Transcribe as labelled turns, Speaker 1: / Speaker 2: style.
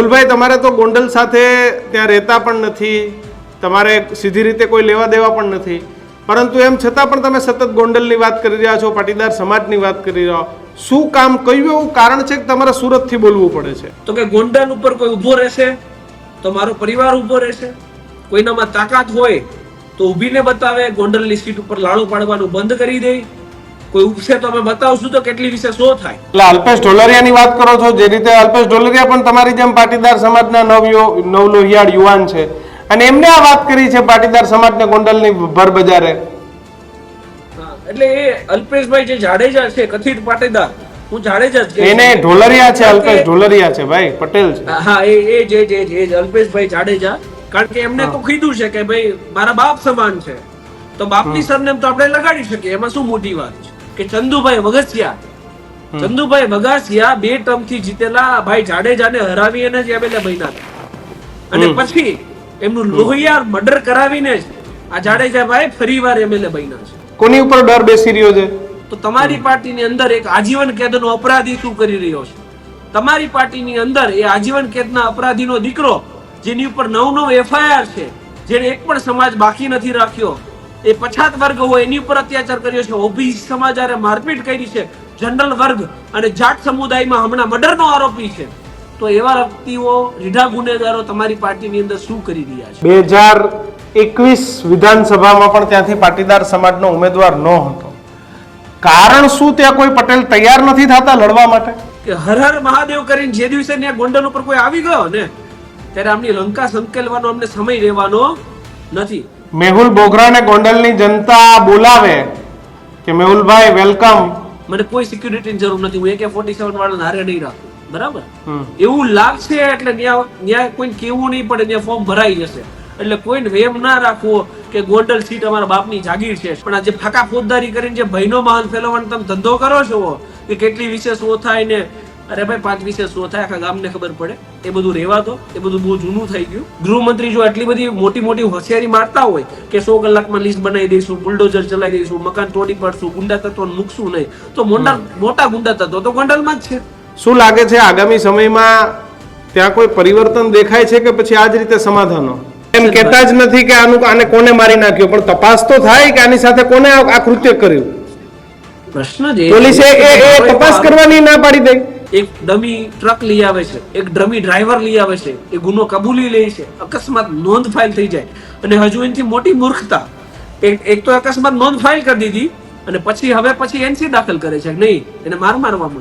Speaker 1: મેહુલભાઈ, તમારે તો ગોંડલ સાથે ત્યાં રહેતા પણ નથી, તમારે સીધી રીતે કોઈ લેવા દેવા પણ નથી, પરંતુ એમ છતાં પણ તમે સતત ગોંડલની વાત કરી રહ્યા છો, પાટીદાર સમાજની વાત કરી રહ્યા છો. શું કામ, કયું એવું કારણ છે કે તમારે સુરતથી બોલવું પડે છે?
Speaker 2: તો કે ગોંડલ ઉપર કોઈ ઊભો રહેશે તો મારો પરિવાર ઊભો રહેશે. કોઈનામાં તાકાત હોય તો ઊભીને બતાવે. ગોંડલની સીટ ઉપર લાડુ પાડવાનું બંધ કરી દે. કોઈ ઉગશે તો અમે બતાવશું તો કેટલી વિશે શો થાય.
Speaker 1: એટલે અલ્પેશ ઢોલરિયાની વાત કરો છો, જે રીતે અલ્પેશ ઢોલરિયા પણ તમારી જેમ પાટીદાર સમાજના નવલોહિયાળ યુવાન છે, અને એમને આ વાત કરી છે પાટીદાર સમાજને ગોંડલની ભર બજારે.
Speaker 2: એટલે એ અલ્પેશભાઈ જે જાડેજા છે, કથિત પાટીદાર, હું જાડેજા જ કહીશ.
Speaker 1: એને ઢોલરિયા છે, અલ્પેશ ઢોલરિયા છે ભાઈ, પટેલ છે.
Speaker 2: હા, એ જે અલ્પેશભાઈ જાડેજા, કારણ કે એમને તો કીધું છે કે ભાઈ મારા બાપ સમાન છે, તો બાપની સરનેમ તો આપણે લગાડી શકીએ, એમાં શું મોટી વાત છે. કે ચંદુભાઈ વઘાસિયા 2 ટર્મથી જીતેલા ભાઈ જાડેજાને હરાવી એને જ એમએલએ બન્યા હતા, અને પછી એમનું લોહિયાર મર્ડર કરાવીને જ આ જાડેજા ભાઈ ફરીવાર એમએલએ બન્યા છે.
Speaker 1: કોની ઉપર ડર બેસી રહ્યો છે?
Speaker 2: તો તમારી પાર્ટીની અંદર એક આજીવન કેદનો અપરાધી શું કરી રહ્યો છે? તમારી પાર્ટીની અંદર એ આજીવન કેદના અપરાધીનો દીકરો, જેની ઉપર 9 એફઆઈઆર છે, જેને એક પણ સમાજ બાકી નથી રાખ્યો, એ પછાત વર્ગ હોય એની ઉપર અત્યાચાર કર્યો છે, ઓબીસી સમાજે મારપીટ કરી છે, જનરલ વર્ગ અને જાટ સમુદાયમાં હમણાં મર્ડરનો આરોપી છે, તો એવા વ્યક્તિઓ, રીઢા ગુનેગારો તમારી પાર્ટીની અંદર શું કરી રહ્યા છે?
Speaker 1: 2021 વિધાનસભામાં પણ ત્યાંથી પાટીદાર સમાજનો ઉમેદવાર ન હતો. કારણ શું? ત્યાં કોઈ પટેલ તૈયાર નથી થતા લડવા માટે?
Speaker 2: કે હર હર મહાદેવ કરીને જે દિવસે ત્યાં ગોંડલ ઉપર કોઈ આવી ગયો ને, ત્યારે આમની લંકા સંકેલવાનો અમને સમય રહેવાનો નથી.
Speaker 1: મેહુલ બોગરાને ગોંડલની જનતા બોલાવે કે મેહુલભાઈ વેલકમ,
Speaker 2: મને કોઈ સિક્યુરિટીની જરૂર નથી, હું AK-47 વાળાને હારે નહીં રાખું, બરાબર? એવું લાગશે એટલે ત્યાં કોઈને કેવું નહીં પડે, ત્યાં ફોર્મ ભરાઈ જશે. એટલે કોઈને વેમ ના રાખવો કે ગોંડલ સીટ અમારા બાપની જાગીર છે. પણ આ જે ફાકા ફોજદારી કરીને જે ભયનો માહોલ ફેલાવવાનો તમે ધંધો કરો છો કે કેટલી વિશે શો થાય ને, અરે ભાઈ 5 વિશે શો થાય, આખા ગામને ખબર પડે. એ બધું રહેવા દો, એ બધું બહુ જૂનું થઈ ગયું. ગૃહમંત્રી જો આટલી બધી મોટી હોશિયારી મારતા હોય કે 100 કલાકમાં લિસ્ટ બનાવી દઈશું, બુલડોઝર ચલાવી દઈશું, મકાન તોડી પાડશું, ગુંડા તત્વોને મૂકશું નહીં, તો મોટા ગુંડા તત્વો તો ગોંડલમાં જ છે.
Speaker 1: શું લાગે છે આગામી સમયમાં ત્યાં કોઈ પરિવર્તન દેખાય છે કે પછી આ જ રીતે સમાધાનો? એમ કહેતા જ નથી કે આને કોને મારી નાખ્યો, પણ તપાસ તો થાય કે આની સાથે કોને આ કૃત્ય કર્યું.
Speaker 2: પ્રશ્ન છે,
Speaker 1: પોલીસે એ તપાસ કરવાની ના પાડી દે.
Speaker 2: એક ડમી ટ્રક લઈ આવે છે, એક ડમી ડ્રાઈવર લઈ આવે છે, એ ગુનો કબૂલી લે છે, અકસ્માત નોંધ ફાઇલ થઈ જાય, અને હજુ એનાથી મોટી મૂર્ખતા, એક તો અકસ્માત નોંધ ફાઇલ કરી દીધી અને પછી NC દાખલ કરે છે, નહીં એને મારવામાં